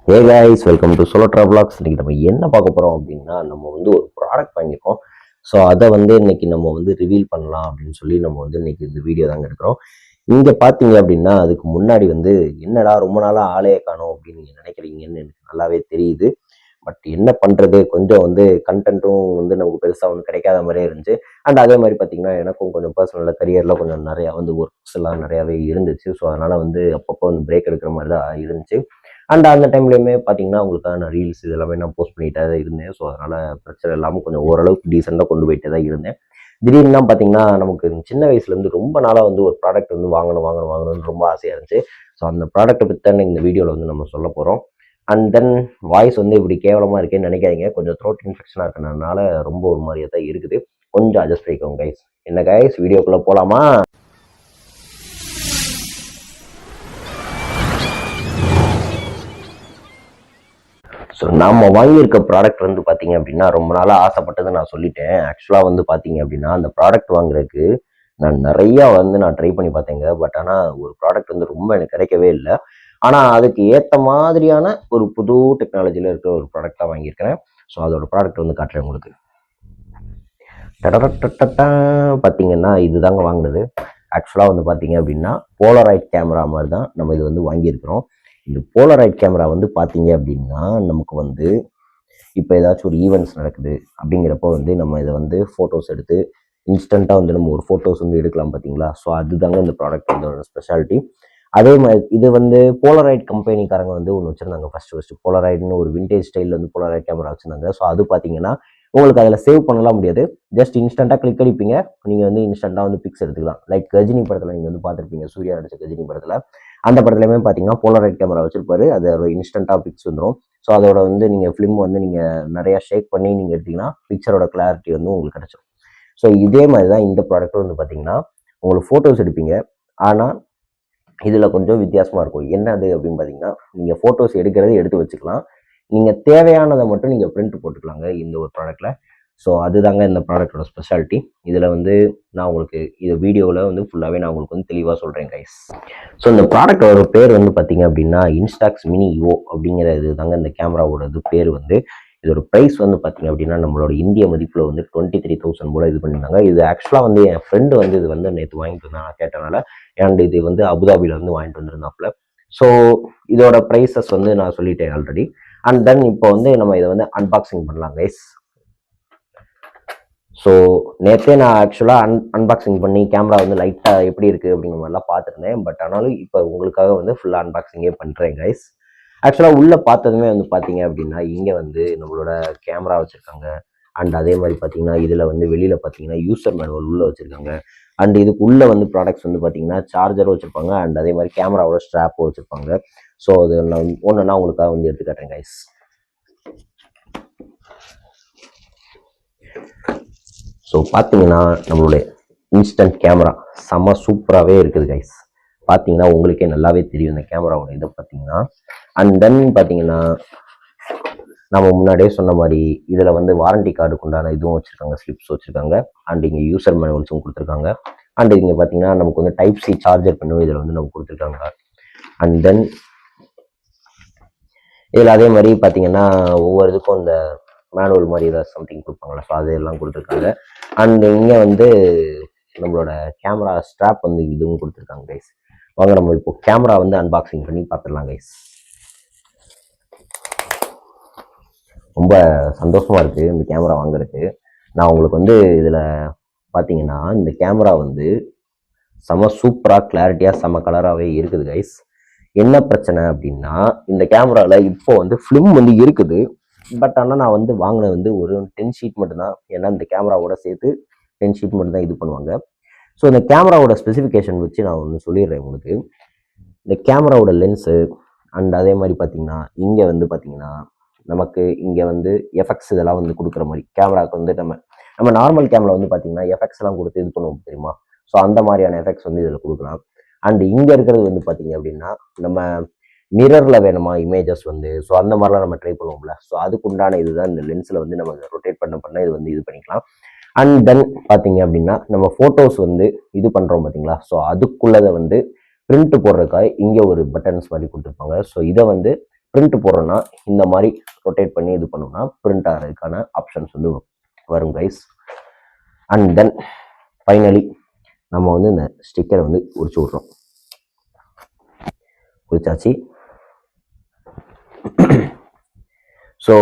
Hey guys, welcome to solo travelogues. இன்னைக்கு நம்ம என்ன பார்க்க போகிறோம் அப்படின்னா, நம்ம வந்து ஒரு ப்ராடக்ட் வாங்கியிருக்கோம். ஸோ அதை வந்து இன்னைக்கு நம்ம வந்து ரிவீல் பண்ணலாம் அப்படின்னு சொல்லி நம்ம வந்து இன்னைக்கு இந்த வீடியோ தாங்க எடுக்கிறோம். இங்கே பார்த்தீங்க அப்படின்னா, அதுக்கு முன்னாடி வந்து என்னடா ரொம்ப நாளாக ஆளையே காணோம் அப்படின்னு நீங்கள் நினைக்கிறீங்கன்னு எனக்கு நல்லாவே தெரியுது. பட் என்ன பண்ணுறது, கொஞ்சம் வந்து கண்டென்ட்டும் வந்து நமக்கு பெருசாக வந்து கிடைக்காத மாதிரியே இருந்துச்சு. அண்ட் அதே மாதிரி பார்த்தீங்கன்னா, எனக்கும் கொஞ்சம் பர்சனலாக கரியரில் கொஞ்சம் நிறையா வந்து ஒர்க்ஸ் எல்லாம் நிறையாவே இருந்துச்சு. ஸோ அதனால் வந்து அப்பப்போ வந்து பிரேக் எடுக்கிற மாதிரி தான் இருந்துச்சு. அண்ட் அந்த டைம்லையுமே பார்த்தீங்கன்னா உங்களுக்கான ரீல்ஸ் இதெல்லாமே நான் போஸ்ட் பண்ணிகிட்டே தான் இருந்தேன். ஸோ அதனால் பிரச்சனை இல்லாமல் கொஞ்சம் ஓரளவுக்கு டீசெண்டாக கொண்டு போயிட்டே தான் இருந்தேன். திடீர்னு தான் பார்த்தீங்கன்னா, நமக்கு சின்ன வயசுலேருந்து ரொம்ப நாளாக வந்து ஒரு ப்ராடக்ட் வந்து வாங்கணும்னு ரொம்ப ஆசையாக இருந்துச்சு. ஸோ அந்த ப்ராடக்ட்டை பற்றி தான் இந்த வீடியோவில் வந்து நம்ம சொல்ல போகிறோம். அண்ட் தென் வாய்ஸ் வந்து இப்படி கேவலமாக இருக்கேன்னு நினைக்காதீங்க. கொஞ்சம் த்ரோட் இன்ஃபெக்ஷனாக இருக்கிறதுனால ரொம்ப ஒரு மாதிரியாக தான் இருக்குது. கொஞ்சம் அட்ஜஸ்ட் பண்ணிக்கோங்க கைஸ். என்ன கைஸ், வீடியோக்குள்ளே போகலாமா? ஸோ நம்ம வாங்கியிருக்க ப்ராடக்ட் வந்து பார்த்தீங்க அப்படின்னா, ரொம்ப நாளாக ஆசைப்பட்டதை நான் சொல்லிட்டேன். ஆக்சுவலாக வந்து பார்த்தீங்க அப்படின்னா, அந்த ப்ராடக்ட் வாங்குறதுக்கு நான் நிறையா வந்து நான் ட்ரை பண்ணி பார்த்தேங்க. பட் ஆனால் ஒரு ப்ராடக்ட் வந்து ரொம்ப எனக்கு கிடைக்கவே இல்லை. ஆனால் அதுக்கு ஏற்ற மாதிரியான ஒரு புது டெக்னாலஜியில் இருக்கிற ஒரு ப்ராடக்டாக வாங்கியிருக்கிறேன். ஸோ அதோட ப்ராடக்ட் வந்து காட்டுறேன் உங்களுக்கு. பார்த்தீங்கன்னா இதுதாங்க வாங்கினது. ஆக்சுவலாக வந்து பார்த்தீங்க அப்படின்னா, போலராய்ட் கேமரா மாதிரி தான் நம்ம இது வந்து வாங்கியிருக்கிறோம். இந்த போலராய்ட் கேமரா வந்து பார்த்தீங்க அப்படின்னா, நமக்கு வந்து இப்போ ஏதாச்சும் ஒரு ஈவெண்ட்ஸ் நடக்குது அப்படிங்கிறப்போ வந்து நம்ம இதை வந்து ஃபோட்டோஸ் எடுத்து இன்ஸ்டண்ட்டாக வந்து நம்ம ஒரு ஃபோட்டோஸ் வந்து எடுக்கலாம் பார்த்தீங்களா. ஸோ அதுதாங்க இந்த ப்ராடக்ட் வந்து ஸ்பெஷாலிட்டி. அதே மாதிரி இது வந்து போலராய்ட் கம்பெனிக்காரங்க வந்து ஒன்று வச்சுருந்தாங்க. ஃபஸ்ட்டு போலராய்டுன்னு ஒரு விண்டேஜ் ஸ்டைலில் வந்து போலராய்ட் கேமரா வச்சுருந்தாங்க. ஸோ அது பார்த்தீங்கன்னா உங்களுக்கு அதில் சேவ் பண்ணலாம் முடியாது. ஜஸ்ட் இன்ஸ்டண்ட்டாக கிளிக் அடிப்பீங்க. நீங்கள் வந்து இன்ஸ்டண்ட்டாக வந்து பிக்ஸ் எடுத்துக்கலாம். லைக் கஜினி படத்தில் நீங்கள் வந்து பார்த்துருப்பீங்க, சூர்யா நடிச்ச கஜினி படத்தில். அந்த படத்துலையுமே பார்த்தீங்கன்னா போலராய்ட் கேமரா வச்சிருப்பாரு. அது ஒரு இன்ஸ்டண்ட்டாக பிக்ஸ் வந்துடும். ஸோ அதோட வந்து நீங்கள் ஃபிலிம் வந்து நீங்கள் நிறையா ஷேக் பண்ணி நீங்கள் எடுத்தீங்கன்னா பிக்சரோட கிளாரிட்டி வந்து உங்களுக்கு கிடச்சிடும். ஸோ இதே மாதிரி தான் இந்த ப்ராடக்ட்டும் வந்து பார்த்தீங்கன்னா, உங்களுக்கு ஃபோட்டோஸ் எடுப்பீங்க. ஆனால் இதில் கொஞ்சம் வித்தியாசமாக இருக்கும். என்ன அது அப்படின்னு பார்த்தீங்கன்னா, நீங்கள் ஃபோட்டோஸ் எடுக்கிறத எடுத்து வச்சுக்கலாம். நீங்கள் தேவையானதை மட்டும் நீங்கள் பிரிண்ட் போட்டுக்கலாங்க இந்த ஒரு ப்ராடக்ட்டில். ஸோ அதுதாங்க இந்த ப்ராடக்டோட ஸ்பெஷாலிட்டி. இதில் வந்து நான் உங்களுக்கு இது வீடியோவில் வந்து ஃபுல்லாகவே நான் உங்களுக்கு வந்து தெளிவாக சொல்கிறேன் கைஸ். ஸோ இந்த ப்ராடக்டோட பேர் வந்து பார்த்தீங்க அப்படின்னா, இன்ஸ்டாக்ஸ் மினி யோ அப்படிங்கிற இது தாங்க இந்த கேமராவோட இது பேர் வந்து. இதோட ப்ரைஸ் வந்து பார்த்தீங்க அப்படின்னா, நம்மளோட இந்திய மதிப்பில் வந்து 23,000 போல் இது பண்ணியிருந்தாங்க. இது ஆக்சுவலாக வந்து என் ஃப்ரெண்டு வந்து இது வந்து நேற்று வாங்கிட்டு வந்தாங்க கேட்டனால. அண்ட் இது வந்து அபுதாபியில் வந்து வாங்கிட்டு வந்திருந்தாப்புல. ஸோ இதோட ப்ரைஸஸ் வந்து நான் சொல்லிட்டேன் ஆல்ரெடி. அண்ட் தென் இப்போ வந்து நம்ம இதை வந்து அன்பாக்சிங் பண்ணலாம் கைஸ். ஸோ நேற்றே நான் ஆக்சுவலாக அன்பாக்சிங் பண்ணி கேமரா வந்து லைட்டாக எப்படி இருக்குது அப்படிங்கிற மாதிரிலாம் பார்த்துருந்தேன். பட் ஆனாலும் இப்போ உங்களுக்காக வந்து ஃபுல்லாக அன்பாக்சிங்கே பண்ணுறேன் கைஸ். ஆக்சுவலாக உள்ளே பார்த்ததுமே வந்து பார்த்தீங்க அப்படின்னா, இங்கே வந்து நம்மளோட கேமரா வச்சுருக்காங்க. அண்ட் அதே மாதிரி பார்த்தீங்கன்னா, இதில் வந்து வெளியில் பார்த்தீங்கன்னா யூசர் மேனுவல் உள்ளே வச்சுருக்காங்க. அண்ட் இதுக்கு உள்ளே வந்து ப்ராடக்ட்ஸ் வந்து பார்த்தீங்கன்னா சார்ஜரும் வச்சுருப்பாங்க. அண்ட் அதே மாதிரி கேமராவோட ஸ்ட்ராப்பும் வச்சுருப்பாங்க. ஸோ அது நான் ஒன்றுனா உங்களுக்காக வந்து எடுத்துக்காட்டேன் கைஸ். ஸோ பார்த்தீங்கன்னா நம்மளுடைய இன்ஸ்டன்ட் கேமரா செம்ம சூப்பராகவே இருக்குது கைஸ். பார்த்தீங்கன்னா உங்களுக்கே நல்லாவே தெரியும் இந்த கேமராவோட இதை பார்த்தீங்கன்னா. அண்ட் தென் பார்த்தீங்கன்னா நம்ம முன்னாடியே சொன்ன மாதிரி இதில் வந்து வாரண்டி கார்டுக்கு உண்டான இதுவும் வச்சுருக்காங்க, ஸ்லிப்ஸ் வச்சுருக்காங்க. அண்ட் இங்கே யூசர் மேனுவல்ஸும் கொடுத்துருக்காங்க. அண்ட் இங்கே பார்த்தீங்கன்னா நமக்கு வந்து டைப் சி சார்ஜர் பண்ணும் இதில் வந்து நமக்கு கொடுத்துருக்காங்க. அண்ட் தென் இதில் அதே மாதிரி பார்த்தீங்கன்னா ஒவ்வொரு இதுக்கும் இந்த மேனுவல் மாதிரி ஏதாவது சம்திங் கொடுப்பாங்களா, ஸோ அதெல்லாம் கொடுத்துருக்காங்க. அண்ட் இங்கே வந்து நம்மளோட கேமரா ஸ்ட்ராப் வந்து இதுவும் கொடுத்துருக்காங்க கைஸ். வாங்க நம்ம இப்போ கேமரா வந்து அன்பாக்சிங் பண்ணி பார்த்துடலாம் கைஸ். ரொம்ப சந்தோஷமாக இருக்குது இந்த கேமரா வாங்குறதுக்கு. நான் உங்களுக்கு வந்து இதில் பார்த்தீங்கன்னா இந்த கேமரா வந்து செம சூப்பராக கிளாரிட்டியாக செம கலராகவே இருக்குது கைஸ். என்ன பிரச்சனை அப்படின்னா, இந்த கேமராவில் இப்போ வந்து ஃபிலிம் வந்து இருக்குது. பட் ஆனால் நான் வந்து வாங்கினது வந்து ஒரு 10 ஷீட் மட்டும்தான். ஏன்னா இந்த கேமராவோட சேர்த்து 10 ஷீட் மட்டும் தான் இது பண்ணுவாங்க. ஸோ இந்த கேமராவோட ஸ்பெசிஃபிகேஷன் வச்சு நான் ஒன்று சொல்லிடுறேன் உங்களுக்கு. இந்த கேமராவோட லென்ஸு அண்ட் அதே மாதிரி பார்த்தீங்கன்னா இங்கே வந்து பார்த்தீங்கன்னா நமக்கு இங்கே வந்து எஃபெக்ட்ஸ் இதெல்லாம் வந்து கொடுக்குற மாதிரி கேமராவுக்கு வந்து நம்ம நார்மல் கேமரா வந்து பார்த்தீங்கன்னா எஃபெக்ட்ஸ்லாம் கொடுத்து இது பண்ணுவோம் தெரியுமா. ஸோ அந்த மாதிரியான எஃபெக்ட்ஸ் வந்து இதில் கொடுக்கலாம். அண்ட் இங்கே இருக்கிறது வந்து பார்த்தீங்க அப்படின்னா நம்ம மிரரில் வேணுமா இமேஜஸ் வந்து, ஸோ அந்த மாதிரிலாம் நம்ம ட்ரை பண்ணுவோம்ல. ஸோ அதுக்கு உண்டான இதுதான் இந்த லென்ஸில் வந்து நம்ம ரொட்டேட் பண்ண இது வந்து இது பண்ணிக்கலாம். அண்ட் தென் பார்த்தீங்க அப்படின்னா நம்ம ஃபோட்டோஸ் வந்து இது பண்ணுறோம் பார்த்தீங்களா. ஸோ அதுக்குள்ளதை வந்து பிரிண்ட் போடுறதுக்காக இங்கே ஒரு பட்டன்ஸ் மாதிரி கொடுத்துருப்பாங்க. ஸோ இதை வந்து பிரிண்ட் போடுறோன்னா இந்த மாதிரி ரொட்டேட் பண்ணி இது பண்ணோம்னா பிரிண்ட் ஆகிறதுக்கான ஆப்ஷன்ஸ் வந்து வரும் கைஸ். அண்ட் தென் ஃபைனலி நம்ம வந்து இந்த ஸ்டிக்கரை வந்து உரிச்சு விட்றோம். உரிச்சாச்சு. ஸோ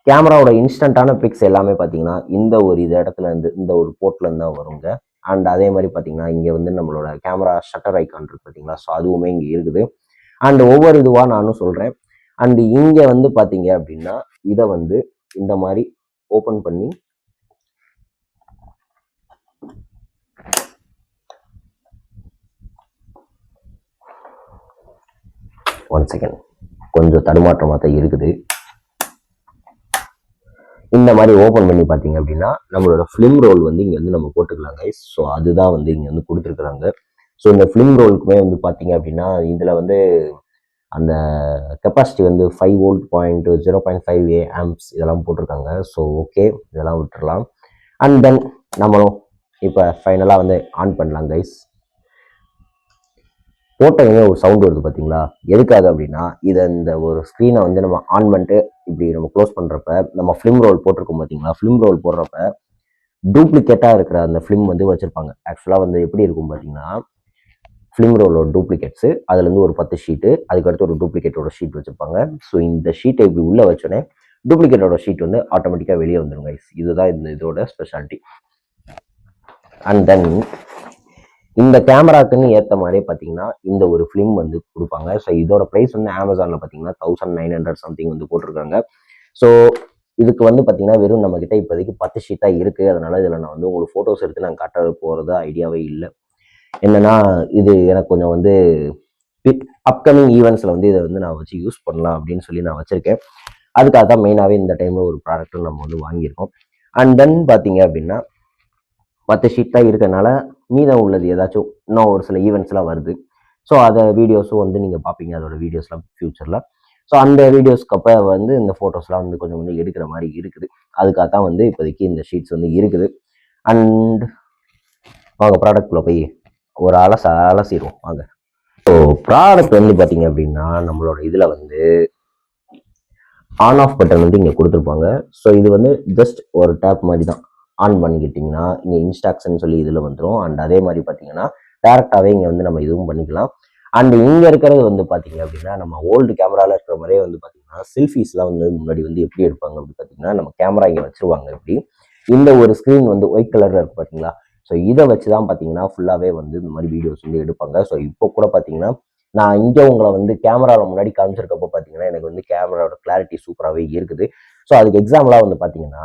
கேமராவோட இன்ஸ்டன்டான பிக்ஸ் எல்லாமே பார்த்தீங்கன்னா இந்த ஒரு இடத்துல இருந்து இந்த ஒரு போர்ட்லேருந்து தான் வருங்க. அண்ட் அதே மாதிரி பார்த்தீங்கன்னா இங்கே வந்து நம்மளோட கேமரா ஷட்டர் ஐக்கான் இருக்குது பார்த்தீங்களா, ஸோ அதுவுமே இங்கே இருக்குது. அண்ட் ஒவ்வொரு இதுவாக நானும் சொல்கிறேன். அண்ட் இங்கே வந்து பார்த்தீங்க அப்படின்னா இதை வந்து இந்த மாதிரி ஓப்பன் பண்ணி ஒன் செகண்ட், கொஞ்சம் தடுமாற்றமாக தான் இருக்குது. இந்த மாதிரி ஓப்பன் பண்ணி பார்த்தீங்க அப்படின்னா நம்மளோட ஃபிலிம் ரோல் வந்து இங்கே வந்து நம்ம போட்டுக்கலாம் கைஸ். ஸோ அதுதான் வந்து இங்கே வந்து கொடுத்துருக்குறாங்க. ஸோ இந்த ஃபிலிம் ரோலுக்குமே வந்து பார்த்தீங்க அப்படின்னா இதில் வந்து அந்த கெப்பாசிட்டி வந்து 5 வோல்ட் 0.5 ஆம்ப்ஸ் இதெல்லாம் போட்டிருக்காங்க. ஸோ ஓகே, இதெல்லாம் விட்டுடலாம். அண்ட் தென் நம்மளும் இப்போ ஃபைனலாக வந்து ஆன் பண்ணலாம் கைஸ். போட்டோங்க ஒரு சவுண்ட் வருது பார்த்தீங்களா, எதுக்காக அப்படின்னா இதை இந்த ஒரு ஸ்க்ரீனை வந்து நம்ம ஆன் பண்ணிட்டு இப்படி நம்ம க்ளோஸ் பண்ணுறப்ப நம்ம ஃபிலிம் ரோல் போட்டிருக்கோம் பார்த்தீங்களா, ஃபிலிம் ரோல் போடுறப்ப டூப்ளிகேட்டாக இருக்கிற அந்த ஃபிலிம் வந்து வச்சுருப்பாங்க. ஆக்சுவலாக வந்து எப்படி இருக்கும் பார்த்தீங்கன்னா ஃபிலிம் ரோலோட டூப்ளிகேட்ஸு, அதுலேருந்து ஒரு 10 ஷீட்டு, அதுக்கடுத்து ஒரு டூப்ளிகேட்டோட ஷீட் வச்சுருப்பாங்க. ஸோ இந்த ஷீட்டை இப்படி உள்ளே வச்சோடனே டூப்ளிகேட்டோட ஷீட் வந்து ஆட்டோமேட்டிக்காக வெளியே வந்துடும் கைஸ். இதுதான் இந்த இதோட ஸ்பெஷாலிட்டி. அண்ட் தென் இந்த கேமராக்குன்னு ஏற்ற மாதிரியே பார்த்தீங்கன்னா இந்த ஒரு ஃபிலிம் வந்து கொடுப்பாங்க. ஸோ இதோட ப்ரைஸ் வந்து அமேசானில் பார்த்தீங்கன்னா 1900 சம்திங் வந்து போட்டிருக்காங்க. ஸோ இதுக்கு வந்து பார்த்தீங்கன்னா வெறும் நம்மக்கிட்ட இப்போதைக்கு 10 ஷீட்டாக இருக்குது. அதனால் இதில் நான் வந்து உங்களுக்கு ஃபோட்டோஸ் எடுத்து நான் காட்ட போகிறது ஐடியாவே இல்லை. என்னென்னா இது எனக்கு கொஞ்சம் வந்து அப்கமிங் ஈவெண்ட்ஸில் வந்து இதை வந்து நான் வச்சு யூஸ் பண்ணலாம் அப்படின்னு சொல்லி நான் வச்சுருக்கேன். அதுக்காக தான் மெயினாகவே இந்த டைமில் ஒரு ப்ராடக்ட்டும் நம்ம வந்து வாங்கியிருக்கோம். அண்ட் தென் பார்த்தீங்க அப்படின்னா 10 ஷீட் தான் இருக்கிறதுனால மீதம் உள்ளது ஏதாச்சும் இன்னும் ஒரு சில ஈவெண்ட்ஸ்லாம் வருது. ஸோ அதை வீடியோஸும் வந்து நீங்கள் பார்ப்பீங்க, அதோட வீடியோஸ்லாம் ஃப்யூச்சரில். ஸோ அந்த வீடியோஸ்க்கு அப்போ வந்து இந்த ஃபோட்டோஸ்லாம் வந்து கொஞ்சம் வந்து எடுக்கிற மாதிரி இருக்குது. அதுக்காக தான் வந்து இப்போதைக்கு இந்த ஷீட்ஸ் வந்து இருக்குது. அண்ட் வாங்க ப்ராடக்ட்குள்ளே போய் ஒரு அலசிடுவோம் வாங்க. ஸோ ப்ராடக்ட் வந்து பார்த்தீங்க அப்படின்னா நம்மளோட இதில் வந்து ஆன் ஆஃப் பட்டன் வந்து இங்கே கொடுத்துருப்பாங்க. ஸோ இது வந்து ஜஸ்ட் ஒரு டேப் மாதிரி தான். ஆன் பண்ணிக்கிட்டிங்கன்னா இங்கே இன்ஸ்ட்ரக்ஷன் சொல்லி இதில் வந்துடும். அண்ட் அதே மாதிரி பார்த்தீங்கன்னா டேரெக்டாகவே இங்கே வந்து நம்ம இதுவும் பண்ணிக்கலாம். அண்ட் இங்கே இருக்கிறது வந்து பார்த்தீங்க அப்படின்னா நம்ம ஓல்டு கேமராவில் இருக்கிற மாதிரியே வந்து பார்த்தீங்கன்னா செல்ஃபீஸ்லாம் வந்து முன்னாடி வந்து எப்படி எடுப்பாங்க அப்படின்னு பார்த்தீங்கன்னா நம்ம கேமரா இங்கே வச்சுருவாங்க. எப்படி இந்த ஒரு ஸ்க்ரீன் வந்து ஒயிட் கலரில் இருக்குது பார்த்தீங்களா, ஸோ இதை வச்சு தான் பார்த்தீங்கன்னா ஃபுல்லாகவே வந்து இந்த மாதிரி வீடியோஸ் வந்து எடுப்பாங்க. ஸோ இப்போ கூட பார்த்தீங்கன்னா நான் இங்கே உங்களை வந்து கேமராவில் முன்னாடி காமிச்சிருக்கப்போ பார்த்தீங்கன்னா எனக்கு வந்து கேமராவோட கிளாரிட்டி சூப்பராகவே இருக்குது. ஸோ அதுக்கு எக்ஸாம்பிளாக வந்து பார்த்தீங்கன்னா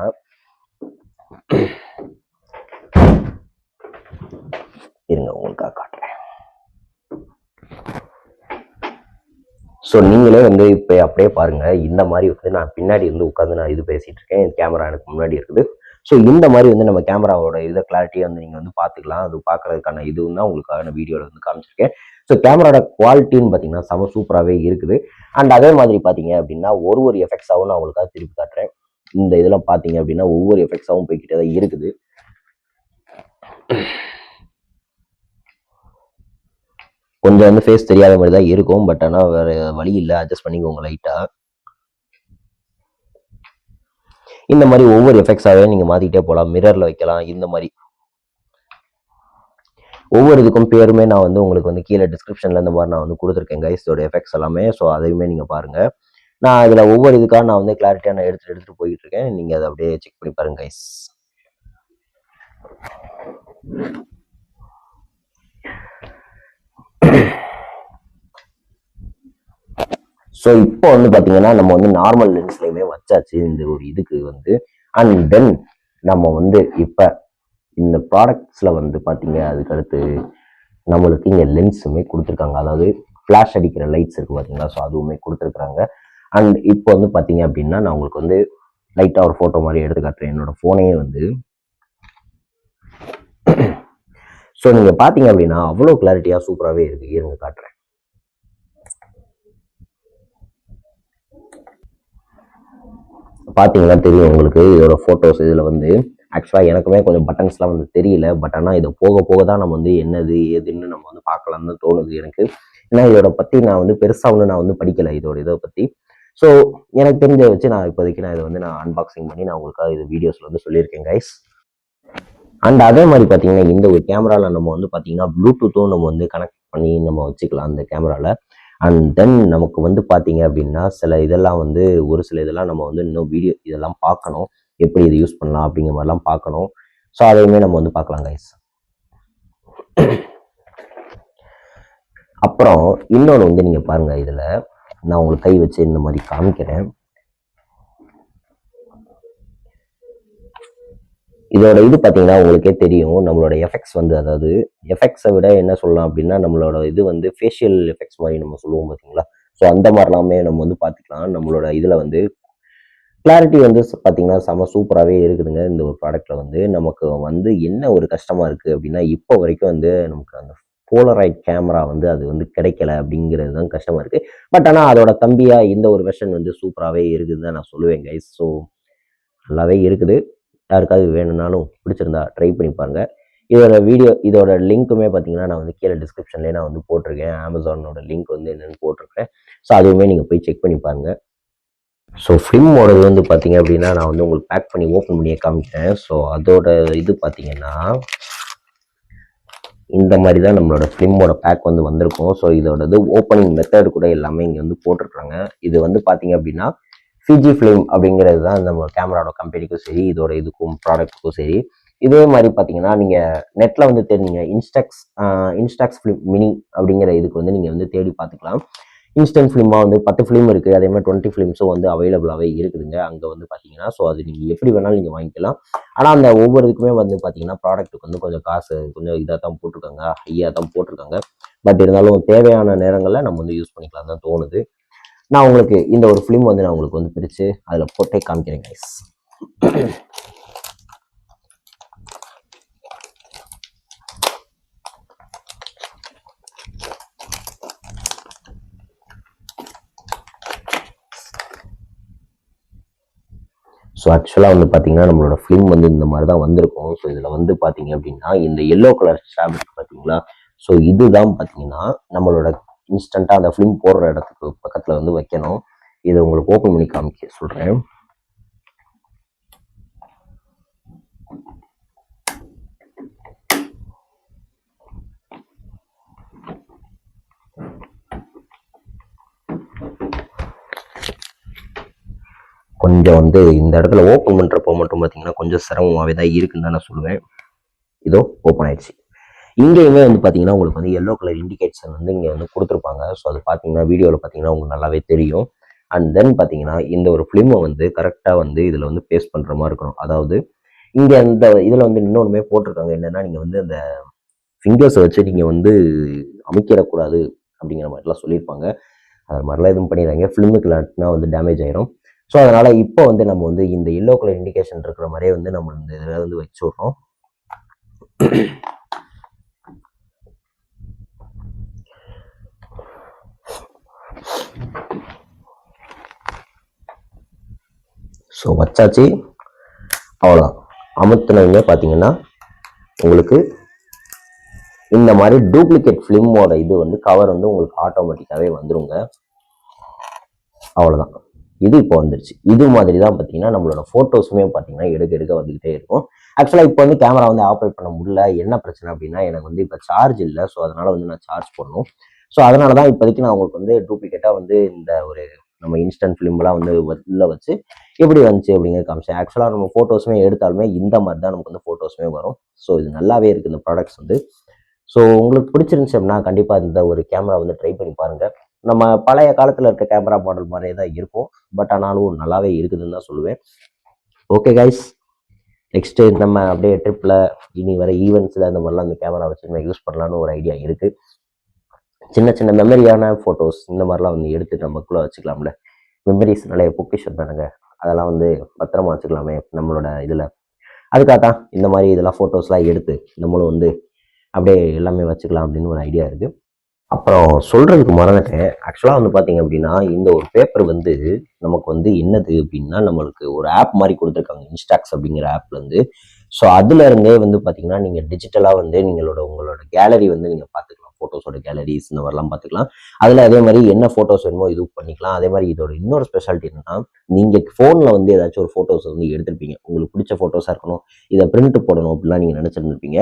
இருங்க உங்களுக்காக காட்டுறேன். ஸோ நீங்களே வந்து இப்போ அப்படியே பாருங்க, இந்த மாதிரி வந்து நான் பின்னாடி வந்து உட்காந்து நான் இது பேசிட்டு இருக்கேன், கேமரா எனக்கு முன்னாடி இருக்குது. ஸோ இந்த மாதிரி வந்து நம்ம கேமராவோட இதை கிளாரிட்டியை வந்து நீங்கள் வந்து பார்த்துக்கலாம். அது பார்க்கறதுக்கான இதுவும் தான் உங்களுக்கான வீடியோவில் வந்து காமிச்சிருக்கேன். ஸோ கேமராவோட குவாலிட்டின்னு பார்த்தீங்கன்னா செம சூப்பராகவே இருக்குது. அண்ட் அதே மாதிரி பார்த்தீங்க அப்படின்னா ஒரு எஃபெக்ட்ஸாகவும் நான் உங்களுக்காக திருப்பி காட்டுறேன். இந்த இதெல்லாம் பார்த்தீங்க அப்படின்னா ஒவ்வொரு எஃபெக்ட்ஸாகவும் போய்கிட்டே தான் இருக்குது. கொஞ்சம் வந்து ஃபேஸ் தெரியாத மாதிரி தான் இருக்கும், பட் ஆனால் வேற வழி இல்லை, அட்ஜஸ்ட் பண்ணிக்கோங்க லைட்டா. இந்த மாதிரி ஒவ்வொரு எஃபெக்ட்ஸாகவே நீங்கள் மாற்றிக்கிட்டே போகலாம், மிரரில் வைக்கலாம். இந்த மாதிரி ஒவ்வொரு இதுக்கும் பேருமே நான் வந்து உங்களுக்கு வந்து கீழே டிஸ்கிரிப்ஷனில் இந்த மாதிரி நான் வந்து கொடுத்துருக்கேன் கைஸ், இதோட எஃபெக்ட்ஸ் எல்லாமே. ஸோ அதையுமே நீங்கள் பாருங்கள். நான் இதில் ஒவ்வொரு இதுக்காக நான் வந்து கிளாரிட்டியாக நான் எடுத்துகிட்டு போயிட்டு இருக்கேன். நீங்கள் அதை அப்படியே செக் பண்ணி பாருங்க கைஸ். ஸோ இப்போ வந்து பார்த்தீங்கன்னா நம்ம வந்து நார்மல் லென்ஸ்லையுமே வச்சாச்சு இந்த ஒரு இதுக்கு வந்து. அண்ட் தென் நம்ம வந்து இப்போ இந்த ப்ராடக்ட்ஸில் வந்து பார்த்தீங்க அதுக்கடுத்து நம்மளுக்கு இங்கே லென்ஸுமே கொடுத்துருக்காங்க. அதாவது ஃப்ளாஷ் அடிக்கிற லைட்ஸ் இருக்குது பார்த்தீங்களா, ஸோ அதுவுமே கொடுத்துருக்குறாங்க. அண்ட் இப்போ வந்து பார்த்தீங்க அப்படின்னா நான் உங்களுக்கு வந்து லைட்டாக ஒரு ஃபோட்டோ மாதிரி எடுத்து காட்டுறேன், என்னோட ஃபோனையே வந்து. ஸோ நீங்கள் பார்த்தீங்க அப்படின்னா அவ்வளோ கிளாரிட்டியாக சூப்பராகவே இருக்குது. இருங்க காட்டுறேன். பார்த்தீங்கன்னா தெரியும் உங்களுக்கு இதோட ஃபோட்டோஸ். இதில் வந்து ஆக்சுவலாக எனக்குமே கொஞ்சம் பட்டன்ஸ்லாம் வந்து தெரியல, பட் ஆனால் இதை போக போக தான் நம்ம வந்து என்னது ஏதுன்னு நம்ம வந்து பார்க்கலாம்னு தோணுது எனக்கு. ஏன்னா இதோட பற்றி நான் வந்து பெருசாக ஒன்று நான் வந்து படிக்கலை இதோட இதை பற்றி. ஸோ எனக்கு தெரிஞ்ச வச்சு நான் இப்போதைக்கு நான் இதை வந்து நான் அன்பாக்சிங் பண்ணி நான் உங்களுக்காக இது வீடியோஸில் வந்து சொல்லியிருக்கேன் கைஸ். அண்ட் அதே மாதிரி பார்த்தீங்கன்னா இந்த ஒரு கேமராவில் நம்ம வந்து பார்த்தீங்கன்னா ப்ளூடூத்தும் நம்ம வந்து கனெக்ட் பண்ணி நம்ம வச்சுக்கலாம் அந்த கேமராவில். அண்ட் தென் நமக்கு வந்து பார்த்தீங்க அப்படின்னா சில இதெல்லாம் வந்து ஒரு சில இதெல்லாம் நம்ம வந்து இன்னும் வீடியோ இதெல்லாம் பார்க்கணும், எப்படி இதை யூஸ் பண்ணலாம் அப்படிங்கிற மாதிரிலாம் பார்க்கணும். ஸோ அதையுமே நம்ம வந்து பார்க்கலாம் கைஸ். அப்புறம் இன்னொன்று வந்து நீங்கள் பாருங்கள், இதில் நான் உங்களுக்கு கை வச்சு இந்த மாதிரி காமிக்கிறேன். இதோட இது பார்த்தீங்கன்னா உங்களுக்கே தெரியும், நம்மளோட எஃபெக்ட்ஸ் வந்து, அதாவது எஃபெக்ட்ஸை விட என்ன சொல்லலாம் அப்படின்னா நம்மளோட இது வந்து ஃபேஷியல் எஃபெக்ட்ஸ் மாதிரி நம்ம சொல்லுவோம் பார்த்தீங்களா. ஸோ அந்த மாதிரிலாமே நம்ம வந்து பார்த்துக்கலாம். நம்மளோட இதில் வந்து கிளாரிட்டி வந்து பார்த்தீங்கன்னா செம சூப்பராகவே இருக்குதுங்க. இந்த ஒரு ப்ராடக்ட்டில் வந்து நமக்கு வந்து என்ன ஒரு கஷ்டமாக இருக்குது அப்படின்னா இப்போ வரைக்கும் வந்து நமக்கு அந்த போலராய்ட் கேமரா வந்து அது வந்து கிடைக்கல அப்படிங்கிறது தான் கஷ்டமாக இருக்குது. பட் ஆனால் அதோட தம்பியாக இந்த ஒரு வெர்ஷன் வந்து சூப்பராகவே இருக்குதுன்னு தான் நான் சொல்லுவேன் கைஸ். ஸோ நல்லாவே இருக்குது. யாருக்காவது வேணும்னாலும் பிடிச்சிருந்தா ட்ரை பண்ணி பாருங்கள். இதோட லிங்க்குமே பார்த்தீங்கன்னா நான் வந்து கீழே டிஸ்கிரிப்ஷன்லேயே நான் வந்து போட்டிருக்கேன். அமேசானோட லிங்க் வந்து என்னென்னு போட்டிருக்கேன். ஸோ அதுவுமே நீங்கள் போய் செக் பண்ணி பாருங்கள். ஸோ ஃபிலிமோட இது வந்து பார்த்தீங்க அப்படின்னா நான் வந்து உங்களுக்கு பேக் பண்ணி ஓப்பன் பண்ணியே காமிக்கிறேன். ஸோ அதோட இது பார்த்தீங்கன்னா இந்த மாதிரி தான் நம்மளோட ஃபிலிமோட பேக் வந்து வந்திருக்கும். ஸோ இதோட இது ஓப்பனிங் மெத்தட் கூட எல்லாமே இங்கே வந்து போட்டிருக்காங்க. இது வந்து பார்த்தீங்க அப்படின்னா ஃபிஜி ஃபிலிம் அப்படிங்கிறது தான் நம்ம கேமராவோட கம்பெனிக்கும் சரி, இதோட இதுக்கும் ப்ராடக்ட்டுக்கும் சரி. இதே மாதிரி பார்த்தீங்கன்னா நீங்கள் நெட்டில் வந்து தெரிஞ்சுங்க, இன்ஸ்டாக்ஸ் ஃபிலிம் மினி அப்படிங்கிற இதுக்கு வந்து நீங்கள் வந்து தேடி பார்த்துக்கலாம். இன்ஸ்டன்ட் ஃபிலிமாக வந்து 10 ஃபிலிம் இருக்குது. அதே மாதிரி 20 ஃபிலிம்ஸும் வந்து அவைலபிளாகவே இருக்குதுங்க அங்கே வந்து பார்த்தீங்கன்னா. ஸோ அது நீங்கள் எப்படி வேணாலும் நீங்கள் வாங்கிக்கலாம். ஆனால் அந்த ஒவ்வொரு இதுக்குமே வந்து பார்த்தீங்கன்னா ப்ராடக்ட்டுக்கு வந்து கொஞ்சம் காசு கொஞ்சம் இதாக தான் போட்டிருக்காங்க, ஹையாக தான் போட்டிருக்காங்க. பட் இருந்தாலும் தேவையான நேரங்களில் நம்ம வந்து யூஸ் பண்ணிக்கலாம் தான் தோணுது. நான் உங்களுக்கு இந்த ஒரு ஃபிலிம் வந்து நான் உங்களுக்கு வந்து பிரித்து அதில் போட்டே காமிக்கிறேன் கைஸ். ஸோ ஆக்சுவலாக வந்து பார்த்தீங்கன்னா நம்மளோட ஃபிலிம் வந்து இந்த மாதிரி தான் வந்திருக்கும். ஸோ இதில் வந்து பார்த்தீங்க அப்படின்னா இந்த எல்லோ கலர் ஸ்டாப் இருக்குது பார்த்தீங்களா. ஸோ இதுதான் பார்த்தீங்கன்னா நம்மளோட இன்ஸ்டண்ட்டாக அந்த ஃபிலிம் போடுற இடத்துக்கு பக்கத்தில் வந்து வைக்கணும். இதை உங்களுக்கு ஓப்பன் பண்ணி காமிக்க சொல்கிறேன். கொஞ்சம் வந்து இந்த இடத்துல ஓப்பன் பண்ணுறப்போ மட்டும் பார்த்தீங்கன்னா கொஞ்சம் சிரமமாகவே தான் இருக்குன்னு தான் நான் சொல்லுவேன். இதோ ஓப்பன் ஆயிடுச்சு. இங்கேயுமே வந்து பார்த்தீங்கன்னா உங்களுக்கு வந்து எல்லோ கலர் இண்டிகேஷன் வந்து இங்கே வந்து கொடுத்துருப்பாங்க. ஸோ அது பார்த்தீங்கன்னா வீடியோவில் பார்த்தீங்கன்னா உங்களுக்கு நல்லாவே தெரியும். அண்ட் தென் பார்த்தீங்கன்னா இந்த ஒரு ஃபிலிமை வந்து கரெக்டாக வந்து இதில் வந்து பேஸ்ட் பண்ணுற மாதிரி இருக்கணும். அதாவது இங்கே அந்த இதில் வந்து இன்னொன்றுமே போட்டிருக்காங்க, என்னென்னா நீங்கள் வந்து அந்த ஃபிங்கர்ஸை வச்சு நீங்கள் வந்து அமைக்கிடக்கூடாது அப்படிங்கிற மாதிரிலாம் சொல்லியிருப்பாங்க. அது மாதிரிலாம் எதுவும் பண்ணிடுறாங்க. ஃபிலிமுக்கு இல்லாட்டினா வந்து டேமேஜ் ஆயிரும். ஸோ அதனால் இப்போ வந்து நம்ம வந்து இந்த எல்லோ கலர் இண்டிகேஷன் இருக்கிற மாதிரியே வந்து நம்ம இந்த இதில் வந்து வச்சு விட்றோம். ஸோ வச்சாச்சு, அவ்வளோதான். அமுத்துனவங்க பார்த்தீங்கன்னா உங்களுக்கு இந்த மாதிரி டூப்ளிகேட் ஃபிலிமோட இது வந்து கவர் வந்து உங்களுக்கு ஆட்டோமேட்டிக்காகவே வந்துருங்க. அவ்வளோதான், இது இப்போ வந்துருச்சு. இது மாதிரி தான் பார்த்தீங்கன்னா நம்மளோட ஃபோட்டோஸுமே பார்த்தீங்கன்னா எடுக்க வந்துக்கிட்டே இருக்கும். ஆக்சுவலாக இப்போ வந்து கேமரா வந்து ஆப்ரேட் பண்ண முடியல. என்ன பிரச்சனை அப்படின்னா எனக்கு வந்து இப்போ சார்ஜ் இல்லை. ஸோ அதனால் வந்து நான் சார்ஜ் பண்ணணும். ஸோ அதனால தான் இப்போதைக்கு நான் உங்களுக்கு வந்து டூப்ளிகேட்டாக வந்து இந்த ஒரு நம்ம இன்ஸ்டன்ட் ஃபிலிம்லாம் வந்து உள்ள வச்சு எப்படி வந்துச்சு அப்படிங்கிறது காமிச்சேன். ஆக்சுவலாக நம்ம ஃபோட்டோஸுமே எடுத்தாலுமே இந்த மாதிரி தான் நமக்கு வந்து ஃபோட்டோஸுமே வரும். ஸோ இது நல்லாவே இருக்குது இந்த ப்ராடக்ட்ஸ் வந்து. ஸோ உங்களுக்கு பிடிச்சிருந்துச்சு அப்படின்னா கண்டிப்பாக இந்த ஒரு கேமரா வந்து ட்ரை பண்ணி பாருங்கள். நம்ம பழைய காலத்தில் இருக்க கேமரா மாடல் மாதிரியே தான் இருக்கும். பட் ஆனாலும் நல்லாவே இருக்குதுன்னு தான் சொல்லுவேன். ஓகே கைஸ், நெக்ஸ்ட்டு நம்ம அப்படியே ட்ரிப்பில் இனி வர ஈவெண்ட்ஸில் அந்த மாதிரிலாம் அந்த கேமரா வச்சு நம்ம யூஸ் பண்ணலான்னு ஒரு ஐடியா இருக்குது. சின்ன மெமரியான ஃபோட்டோஸ் இந்த மாதிரிலாம் வந்து எடுத்து நமக்குள்ளே வச்சுக்கலாம்ல. மெமரிஸ் நிறைய பொக்கிஷன் தானுங்க, அதெல்லாம் வந்து பத்திரமா வச்சுக்கலாமே நம்மளோட இதில். அதுக்காக தான் இந்த மாதிரி இதெல்லாம் ஃபோட்டோஸ்லாம் எடுத்து நம்மளும் வந்து அப்படியே எல்லாமே வச்சுக்கலாம் அப்படின்னு ஒரு ஐடியா இருக்குது. அப்புறம் சொல்கிறதுக்கு மறந்துட்டேன். ஆக்சுவலாக வந்து பார்த்தீங்க அப்படின்னா இந்த ஒரு பேப்பர் வந்து நமக்கு வந்து என்னது அப்படின்னா நம்மளுக்கு ஒரு ஆப் மாதிரி கொடுத்துருக்காங்க, இன்ஸ்டாக்ஸ் அப்படிங்கிற ஆப்லேருந்து. ஸோ அதுலேருந்தே வந்து பார்த்தீங்கன்னா நீங்கள் டிஜிட்டலாக வந்து உங்களோட கேலரி வந்து நீங்கள் பார்த்துக்கலாம். ஃபோட்டோஸோட கேலரிஸ் இந்த மாதிரிலாம் பார்த்துக்கலாம். அதில் அதே மாதிரி என்ன ஃபோட்டோஸ் வேணுமோ இது பண்ணிக்கலாம். அதே மாதிரி இதோட இன்னொரு ஸ்பெஷாலிட்டி என்னன்னா, நீங்கள் ஃபோனில் வந்து ஏதாச்சும் ஒரு ஃபோட்டோஸ் வந்து எடுத்திருப்பீங்க, உங்களுக்கு பிடிச்ச ஃபோட்டோஸாக இருக்கணும், இதை பிரிண்ட் போடணும் அப்படிலாம் நீங்கள் நினச்சிருந்துருப்பீங்க.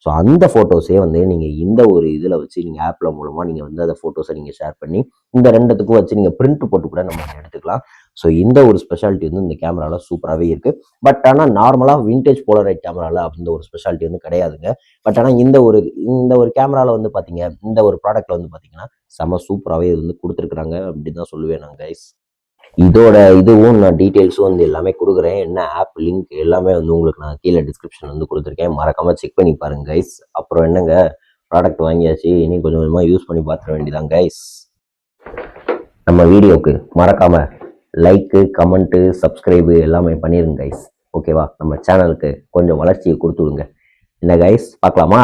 ஸோ அந்த ஃபோட்டோஸே வந்து நீங்கள் இந்த ஒரு இதில் வச்சு நீங்கள் ஆப்பில் மூலமாக நீங்கள் வந்து அந்த ஃபோட்டோஸை நீங்கள் ஷேர் பண்ணி இந்த ரெண்டுத்துக்கும் வச்சு நீங்கள் பிரிண்ட் போட்டு கூட நம்ம எடுத்துக்கலாம். ஸோ இந்த ஒரு ஸ்பெஷாலிட்டி வந்து இந்த கேமராவில் சூப்பராகவே இருக்குது. பட் ஆனால் நார்மலாக விண்டேஜ் போலரைட் கேமராவில் அந்த ஒரு ஸ்பெஷாலிட்டி வந்து கிடையாதுங்க. பட் ஆனால் இந்த ஒரு கேமராவில் வந்து பார்த்தீங்க, இந்த ஒரு ப்ராடக்ட்டில் வந்து பார்த்தீங்கன்னா செம சூப்பராகவே இது வந்து கொடுத்துருக்குறாங்க அப்படின்னு தான் சொல்லுவேன் நான் கைஸ். இதோட இதுவும் நான் டீட்டெயில்ஸும் வந்து எல்லாமே கொடுக்குறேன். என்ன ஆப் லிங்க் எல்லாமே வந்து உங்களுக்கு நான் கீழே டிஸ்கிரிப்ஷன் வந்து கொடுத்துருக்கேன். மறக்காமல் செக் பண்ணி பாருங்க கைஸ். அப்புறம் என்னங்க, ப்ராடக்ட் வாங்கியாச்சு, இனி கொஞ்சம் கொஞ்சமாக யூஸ் பண்ணி பார்த்துட வேண்டியதான் கைஸ். நம்ம வீடியோவுக்கு மறக்காமல் லைக்கு, கமெண்ட்டு, சப்ஸ்கிரைபு எல்லாமே பண்ணிடுங்க கைஸ். ஓகேவா? நம்ம சேனலுக்கு கொஞ்சம் வளர்ச்சியை கொடுத்துடுங்க. என்ன கைஸ், பார்க்கலாமா?